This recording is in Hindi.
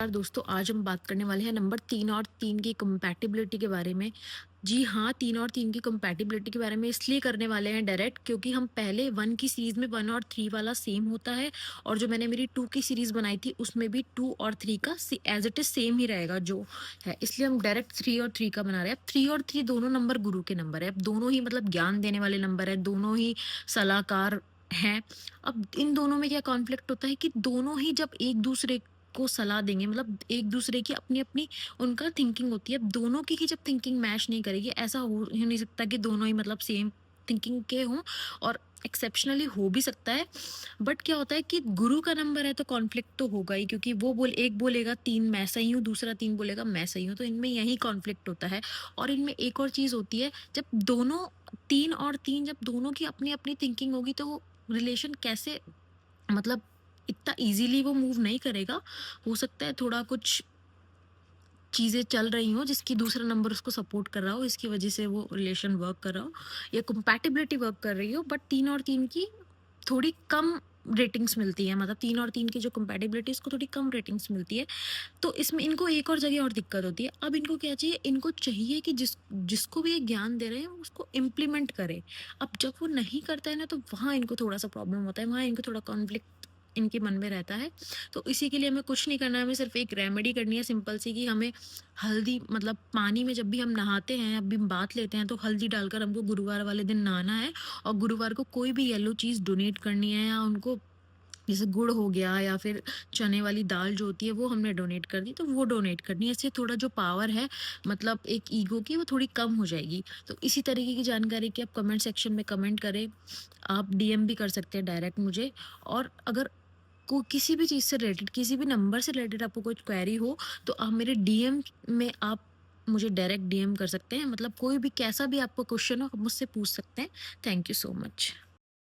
नमस्कार दोस्तों, आज हम बात करने वाले हैं नंबर 3 और 3 की कंपैटिबिलिटी के बारे में। जी हाँ, 3 और 3 की कंपैटिबिलिटी के बारे में इसलिए करने वाले हैं डायरेक्ट, क्योंकि हम पहले 1 की सीरीज़ में 1 और 3 वाला सेम होता है, और जो मैंने मेरी 2 की सीरीज़ बनाई थी उसमें भी 2 और 3 का एज़ इट इज़ सेम ही रहेगा जो है। इसलिए हम डायरेक्ट 3 और 3 का बना रहे हैं। अब 3 और 3 दोनों नंबर गुरु के नंबर हैं। अब दोनों ही मतलब ज्ञान देने वाले नंबर हैं, दोनों ही सलाहकार हैं। अब इन दोनों में क्या कॉन्फ्लिक्ट होता है कि दोनों ही जब एक-दूसरे को सलाह देंगे, मतलब एक-दूसरे की अपनी-अपनी उनका थिंकिंग होती है। अब दोनों की ही जब थिंकिंग मैच नहीं करेगी, ऐसा हो ही नहीं सकता कि दोनों ही मतलब सेम थिंकिंग के हों, और एक्सेप्शनली हो भी सकता है। बट क्या होता है कि गुरु का नंबर है तो कॉन्फ्लिक्ट तो होगा ही, क्योंकि वो एक बोलेगा 3 मैं सही हूँ, दूसरा 3 बोलेगा मैं सही हूँ, तो इनमें यही कॉन्फ्लिक्ट होता है। और इनमें एक और चीज़ होती है, जब दोनों 3 और 3 जब दोनों की अपनी-अपनी थिंकिंग होगी, तो वो रिलेशन कैसे, मतलब इतना ईज़िली वो मूव नहीं करेगा। हो सकता है थोड़ा कुछ चीज़ें चल रही हों जिसकी दूसरा नंबर उसको सपोर्ट कर रहा हो, इसकी वज़ह से वो रिलेशन वर्क कर रहा हो या कंपैटिबिलिटी वर्क कर रही हो, बट 3 और 3 की थोड़ी कम रेटिंग्स मिलती है, मतलब 3 और 3 की जो कंपैटिबिलिटी है उसको थोड़ी कम रेटिंग्स मिलती है। तो इसमें इनको एक और जगह और दिक्कत होती है। अब इनको क्या चाहिए, इनको चाहिए कि जिसको भी ये ज्ञान दे रहे हैं उसको इम्प्लीमेंट करे। अब जब वो नहीं करता है ना, तो वहाँ इनको थोड़ा-सा प्रॉब्लम होता है, वहाँ इनको थोड़ा कॉन्फ्लिक्ट इनके मन में रहता है। तो इसी के लिए हमें कुछ नहीं करना है, हमें सिर्फ़ एक रेमेडी करनी है सिंपल सी, कि हमें हल्दी, मतलब पानी में जब भी हम नहाते हैं, जब भी हम बाथ लेते हैं, तो हल्दी डालकर हमको गुरुवार वाले दिन नहाना है, और गुरुवार को कोई भी येलो चीज़ डोनेट करनी है, या उनको जैसे गुड़ हो गया या फिर चने वाली दाल जो होती है वो हमने डोनेट कर दी, तो वो डोनेट करनी है। इससे थोड़ा जो पावर है, मतलब एक ईगो की, वो थोड़ी कम हो जाएगी। तो इसी तरीके की जानकारी की आप कमेंट सेक्शन में कमेंट करें। आप डीएम भी कर सकते हैं डायरेक्ट मुझे। और अगर किसी भी चीज़ से रिलेटेड, किसी भी नंबर से रिलेटेड आपको कोई क्वेरी हो, तो आप मेरे डीएम में आप मुझे डायरेक्ट डीएम कर सकते हैं। मतलब कोई भी कैसा भी आपको क्वेश्चन हो, आप मुझसे पूछ सकते हैं। Thank you so much.